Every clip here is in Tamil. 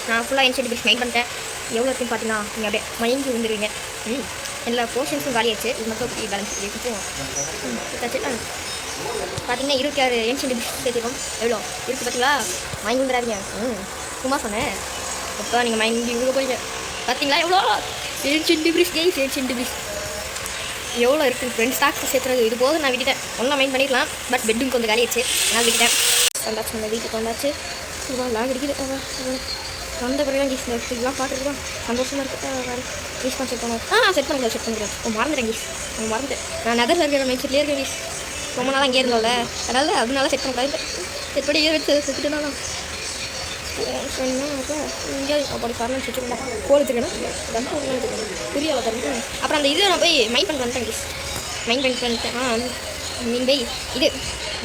நான் ஃபுல்லாக ஏன்ஷியன்ட் பிரிக்ஸ் மெயின் பண்ணிட்டேன். எவ்வளோ இருக்குன்னு பார்த்தீங்கன்னா நீங்கள் அப்படியே மயங்கி விழுந்துருவீங்க. எல்லா போர்ஷன்ஸும் காலியாச்சு. இது மட்டும் எப்படி பேலன்ஸ் இருக்கும் பார்த்தீங்கன்னா 26 ஏன்ஷியன்ட் பிரிக்ஸ் சேர்த்திருக்கோம். எவ்வளோ இருக்குது பார்த்தீங்களா? மயங்கி விழுந்துடாதீங்க. சும்மா சொன்னேன். இப்போ நீங்கள் மயங்கி விழுக போயிங்க. பார்த்தீங்களா எவ்வளோ ஏன்ஷியன்ட் பிரிக்ஸ் கேஸ் ஏன்ஷியன்ட் பிரிக்ஸ் எவ்வளோ இருக்குது. 2 ஸ்டாக்ஸ் சேர்த்துறது இது போது நான் விட்டுட்டேன். ஒன்றா மைண்ட் பண்ணிடலாம், பட் பெட்டும் கொஞ்சம் காலியாச்சு. நான் விட்டுட்டேன். வந்தாச்சு, நம்ம வீட்டுக்கு வந்தாச்சு. லாக் அடிக்குது. வந்த பிறகு கீஸ் இந்த இதெல்லாம் பார்த்துருக்கோம். சந்தோஷமாக இருக்குது. கீஸ் செட் பண்ணுவோம். செட் பண்ணிக்கிறேன். மறந்துட்டேன் கீஸ். மறந்துட்டேன். நான் நகரில் இருக்கிற மைண்ட்செட்லேயே இருக்கேன் கீஸ். ரொம்ப நாளாக அங்கேயே இருந்தோம்ல, அதனால செட் பண்ணக்கூடாது. எப்படி வச்சு செத்துட்டுனாலும் இங்கே அப்படி காரணம் வச்சுருக்கேன். கோல் வச்சுருக்கேன். புரியல தரேன். அப்புறம் அந்த இதில் நான் போய் மைண்ட் பண்ணிட்டு வந்துட்டேன் கீஸ். மைண்ட் பண்ணிட்டேன். மீன் போய் இது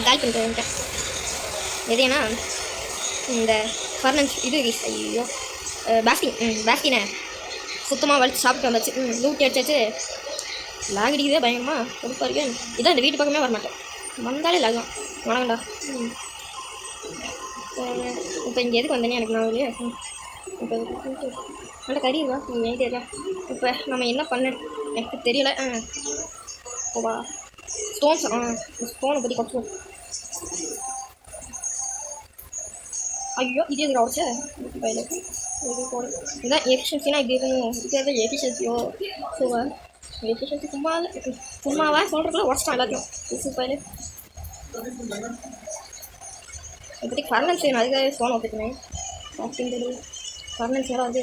கால் பண்ணிட்டு வந்துட்டேன். எதுனா இந்த ஃபர்னன்ஸ் இது கீஸ். ஐயோ பேஸ்கினை சுத்தமாக வலிச்சு சாப்பிட்டு வந்தாச்சு. லூட்டி அடிச்சாச்சு. லாக் அடிக்குதே பயங்கரமாக கொடுப்பா இருக்கேன். இதான் இந்த வீட்டு பக்கமே வரமாட்டேன். வந்தாலே லாகம் வணங்கண்டா. இப்போ இங்கே எதுக்கு வந்தேனே எனக்கு நான் இல்லையா. இப்போ நல்ல கறி இருக்கா நீங்கள் ஏன் இருக்கா. இப்போ நம்ம என்ன பண்ண எனக்கு தெரியல. ஓவா ஸ்டோன்ஸ் ஸ்டோனை பற்றி கற்றுவோம். ஐயோ இது எதுக்கு உடச்ச இதுதான் எஃபிஷியன்சினா இப்படி இருக்கணும். இதுதான் எஃபிஷியன்சியோ சூப்பர். எஃபிஷியன்சி சும்மாவா சொல்கிறதுக்குள்ள உடச்சிட்டான் எல்லாத்தையும். சூப்பர். இப்போதைக்கு ஃபர்னன்ஸ் வேணும். அதுக்காக ஃபோன் வச்சுருக்கேன். அப்படின்றது ஃபர்னன்ஸ் யாரும் அது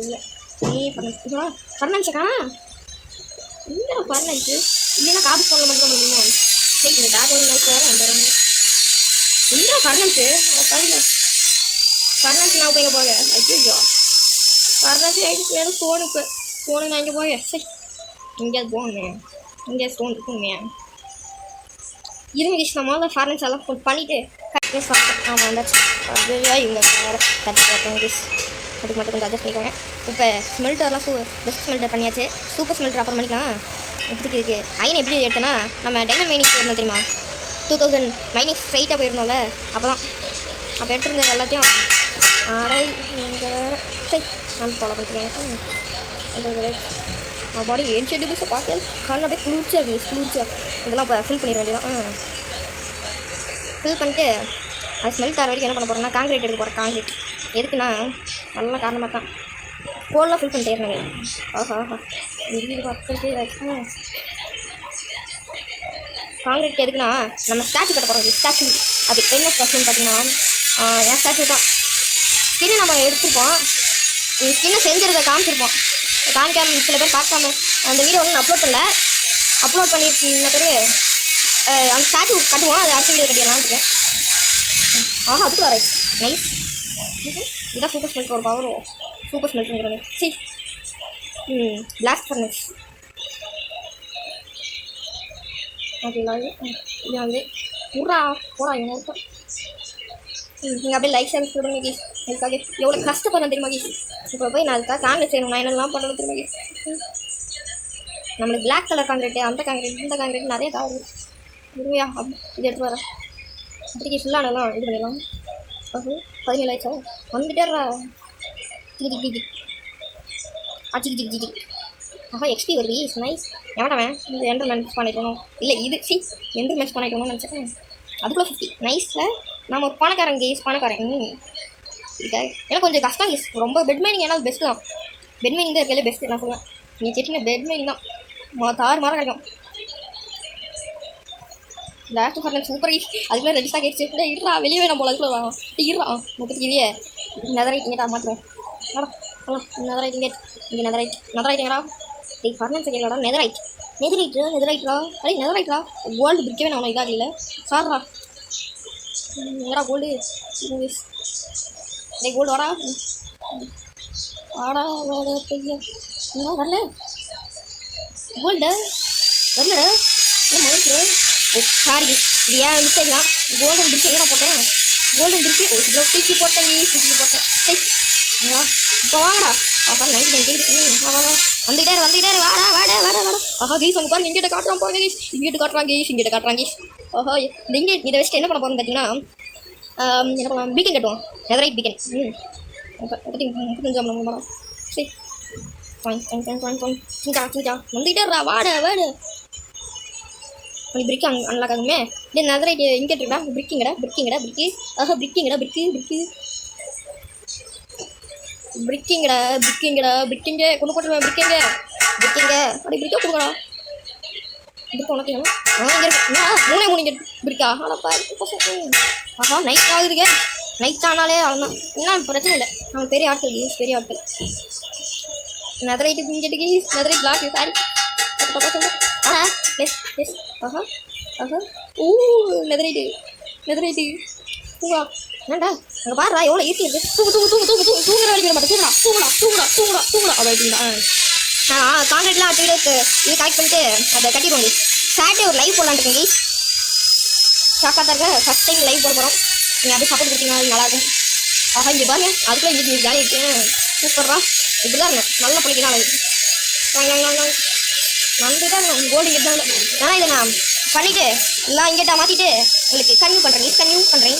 இல்லை. நீ ஃபர்னன்ஸுக்கா இல்லை ஃபர்னன்ஸு இல்லைன்னா காபி ஃபோனில் மட்டும் முடியுமோ. சரி இந்த டாக் ஒரு நாள் வேறு வந்துடுறேன். இல்லை ஃபர்னன்ஸு ஃபர்னன்ஸ் நான் இப்போ எங்கே போக ஐயோ ஃபர்னன்ஸ் ஆகிடுச்சு. வேறு ஃபோனு நான் இங்கே போக சரி எங்கேயாவது போகணுமே. எங்கேயாவது ஃபோன் இருக்குமே. இருங்க கீஸ் நான் முதல்ல ஃபார்னன்ஸ் எல்லாம் பண்ணிவிட்டு கட்டினே சாப்பிட்டேன். வந்தாச்சு. இவங்க வேறு கட்டி பார்த்தேன் கீஸ். அதுக்கு மட்டும் கொஞ்சம் அட்ஜஸ்ட் பண்ணிக்கோங்க. இப்போ ஸ்மெல்டர்லாம் பெஸ்ட் ஸ்மெல்டர் பண்ணியாச்சு. சூப்பர் ஸ்மெல்டர் அப்புறம் பண்ணிக்கலாம். இப்படிக்கு இருக்குது ஐன் எப்படி எடுத்தேன்னா நம்ம டைமண்ட் மைனிங் போயிருந்தோம் தெரியுமா. 2000 மைனிங் ஸ்ட்ரைட்டாக போயிருந்தோம்ல. அப்போ எடுத்துருந்தது எல்லாத்தையும் சரி நான் ஃபாலோ பண்ணிக்கிறேன். பாடி ஏன்ஷியன்ட் பிரிக்ஸை பார்த்து கண் அப்படியே குளிர்ச்சியாக இருக்குது. குளிர்ச்சியாக இதெல்லாம் இப்போ ஃபில் பண்ணிட வேண்டியதான். ஃபில் பண்ணிட்டு அது ஸ்மெல்ட் ஆகிற வரைக்கும் என்ன பண்ண போகிறோம்னா காங்கிரீட் எடுக்க போகிறேன். காங்கிரீட் எதுக்குன்னா நல்ல காரணமாக தான் கோல்லாம் ஃபில் பண்ணிட்டே இருந்தேன். காங்கிரீட் எதுக்குன்னா நம்ம ஸ்டாச்சு கட்ட போகிறோம். ஸ்டாச்சு அது என்ன ஸ்டாச்சுன்னு பார்த்தீங்கன்னா என் ஸ்டாச்சு தான். ஸ்கின்னு நம்ம எடுத்துருப்போம். ஸ்கின்னை செஞ்சுருக்க காமிச்சிருப்போம். காமிக்காம சில பேர் பார்க்காம அந்த வீடியோ ஒன்று அப்லோட் பண்ணல. அப்லோட் பண்ணியிருந்த பிறகு அந்த ஸ்டாச்சு கட்டுவோம். அது அடுத்த வீடியோ கட்டிடலான்னு இருக்கேன். அதுக்கு வர நைஸ். இதான் சூப்பர் ஸ்மெல்ட் ஒரு பவர். சூப்பர் ஸ்மெல்ட் பண்ணிக்கிறேன். சரி பிளாஸ்ட் ஃபர்னஸ் அப்படிங்களா. இது வந்து பூரா போடா இவங்க இருக்கும். நீங்கள் அப்படியே லைக் சர்வீஸ் கொடுங்க கீஸ். அதுக்காக எவ்வளோ கஷ்டப்படுறேன் தெரியுமா கீஸ். இப்போ போய் நான் அதுக்காக காங்கிரீட் செய்யணும். நான் என்னெல்லாம் பண்ணணும் தெரியுமா கீஸ். நம்மளுக்கு பிளாக் கலர் காங்கிரீட்டு அந்த காங்கிரீட் இந்த காங்கிரீட் நிறைய காங்கிரீட் இருமையா இது எடுத்து வரேன். இப்படிக்கு ஃபுல்லானலாம் இது பண்ணிடலாம். 17 ஆயிடுச்சா வந்துட்டேறா. ஜிகி எக்ஸ்பி வருது. Is nice. எவனவன் இந்த எண்டர் மேட்ச் பண்ணிக்கணும். இல்லை இது எண்டர் மேட்ச் பண்ணிக்கணும்னு நினச்சேன். அதுக்குள்ளே 50 நைஸில் நம்ம ஒரு பணக்காரன் கேஸ் பணக்காரன் இருக்கா. ஏன்னா கொஞ்சம் கஷ்டம் கேஸ். ரொம்ப பெட் மைனிங் ஏன்னா பெஸ்ட்டு தான். பெட் மைனிங் தான் இருக்காலே பெஸ்ட்டு நான் சொல்லுவேன். நீ செட்டின பெட் மைனிங் தான் 6 மாதம் கிடைக்கும். Last furnace super keys. அதுக்குள்ளே ரெஜிஸ்டாக கேட்ச்சு இருறா வெளியே வேணும் போல. அதுக்குள்ளே வாங்க இருறா 30 இல்லையே. நெதரைட் இங்கே தான் மாற்றுவேன். நெதரைட் இங்கே நெதரைட்டுங்கடா. ஃபர்னன்ஸ் கேட்கலடா. நெதரைட்ரா அடே நெதரைட்ரா. கோல்டு பிரிக்கவே நான் இதாக இல்லை சார்ரா. எங்கடா கோல்டு. டே கோல்டு வாடா பையன் இன்னும் வரல. கோல்டு வரலடா. மறுத்து சாரி இது ஏன் மிஸ்டேக் தான். கோல்டன் பிரிச்சு எங்கே போட்டேன். கோல்டன் பிரிச்சு தூக்கி போட்டேன். சரி இப்போ வாங்கடா. வந்துட்டே வாடா. கீஸ் உங்க பாருங்க இங்கிட்ட காட்டுறான் போங்க கீஸ். இங்கிட்ட காட்டுறான் கீஸ். இங்கே இதை வச்சுட்டு என்ன பண்ண போகிறோம்னு பார்த்தீங்கன்னா என்ன பண்ணலாம். பீக்கன் கட்டுவோம். Netherite beacon. 35 நம்ம படம் சரி வந்துகிட்டே வாட வாடு பிரிக்கு அன்லாக் ஆகுமே இல்லை நகரைட்டு இங்கே இருக்கா பிரிக்கிங்கடா பிரிக்கு பிரிக்கிங்கடா பிரிக்கிங்க கொண்டு போட்டுருவேன் பிரிக்கிங்க அப்படி பிரிக்க கொடுங்கடா பிரிக்க உனக்கு மூணே மூணு பிரிக்கா ஆனாப்பா ஆஹா நைட் ஆகுதுங்க நைட் ஆனாலே அவ்வளோதான் என்ன பிரச்சனை இல்லை அவன் பெரிய ஆட்கள் நெதரைட்டு பிஞ்சிட்டு நெதரைட் பிளாக் சாரி எஸ் ஆஹா நெதரைட்டு பூவா என்னடா அங்கே பாருடா எவ்வளோ ஈஸி இருக்குது தூங்குற வரைக்கும் மட்டும் தூங்குடா அப்படின்னா நான் கான்ட்ராக்ட்லாம் வீடியோக்கு இது கலெக்ட் பண்ணிட்டு அதை கட்டிடுவோம் சாட்டர்டே ஒரு லைவ் போடலான்னு இருக்கேன் ஷாக்காக தான் இருக்க ஃபஸ்ட் டைம் லைவ் போட போகிறோம் நீங்கள் அப்படியே சப்போர்ட் கொடுத்தீங்கன்னா நல்லாயிருக்கும் ஆஹா இங்கே பாருங்க அதுக்குள்ளே இங்கே ஜாலியாக இருக்கேன் சூப்பர்ரா இப்படி தான் இருக்கணும் நல்ல பிள்ளைக்கு தான் நன்றி தான் கோல்டு இங்கே தான் ஏன்னா இதை நான் பண்ணிவிட்டு எல்லாம் இங்கேட்டா மாற்றிட்டு உங்களுக்கு கன்யூ பண்ணுறேன்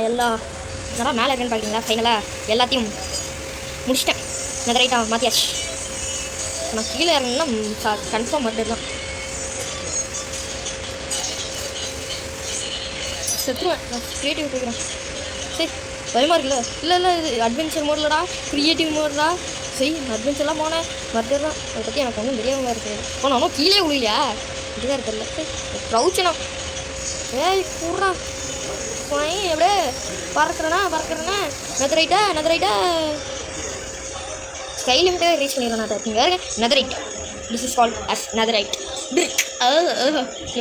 எல்லாம் நல்லா மேலே இருக்குன்னு பார்க்குறீங்களா? ஃபைனலாக எல்லாத்தையும் முடிச்சிட்டேன். நெதரைட்டாக மாற்றியாச்சு. நான் கீழே இறங்கினா கன்ஃபார்ம் மட்டும் செத்துருவேன். நான் க்ரியேட்டிவ் போய்க்கிறேன். சரி பயமாக இருக்குல்ல? இல்லை இல்லை, இது அட்வென்ச்சர் மோட்லடா, க்ரியேட்டிவ் மோட்லடா. சரி அட்வென்ச்சர்லாம் போனேன், மர்டர் தான். அதை பற்றி எனக்கு ஒன்றும் தெரியாமல் இருக்குது. போனாலும் கீழே விழுலையா? இதுதான் இருக்குல்ல. சரி ப்ரௌச்சனா ஏய் கூடுறா எப்படியே பறக்கிறேன்னா நெதரைட்டா ஸ்கை லிமிட்டே ரீச் பண்ணிடலாம். நான் netherite, this is called as netherite.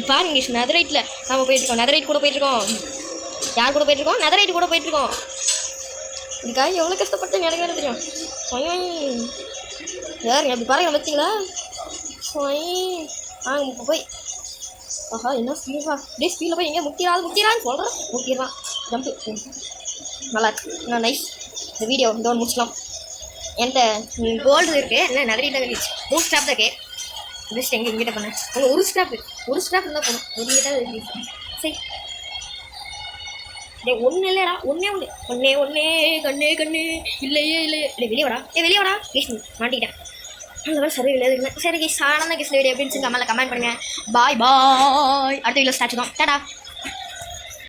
பாருங்க இங்கே நெதரைட்டில் நம்ம போயிட்டுருக்கோம். நெதரைட் கூட போயிட்டுருக்கோம். யார் கூட போயிட்டுருக்கோம்? நெதரைட் கூட போயிட்டுருக்கோம். இதுக்காக எவ்வளோ கஷ்டப்பட்டு எனக்கு வேறு தெரியும். யாருங்க அப்படி பாருங்க பார்த்தீங்களா? இப்போ போய் ஆஹா என்ன ஸ்பீடா டே ஸ்பீடில் போய் எங்கே முக்கியரான்னு சொல்கிறேன். முக்கியதான் ஜம்ப்பு நல்லா இருக்கு. நான் நைஸ். இந்த வீடியோ இதோட முடிச்சலாம். என்கிட்ட கோல்டு இருக்குது, இல்லை நெதரைட் தான் இருந்துச்சு. 3 ஸ்டாப் தான் இருக்குது. பெஸ்ட் எங்கே இங்கிட்ட பண்ணேன். உங்கள் ஒரு ஸ்டாப் இருந்தால் போகணும். ஒரு கிட்ட சரி டே ஒன்று இல்லைடா, ஒன்னே கண்ணு இல்லையே டே வெளியே வாடா ப்ளீஸ். மாட்டிக்கிட்டேன். அந்த மாதிரி சரி இல்லை. சரி ஆனந்த கிருஷ்ண வீடியோ அப்படின்னு சொல்லி கமெண்ட் பண்ணுங்கள். பாய் அடுத்த வீடியோ ஸ்டார்ட் தான். டாடா.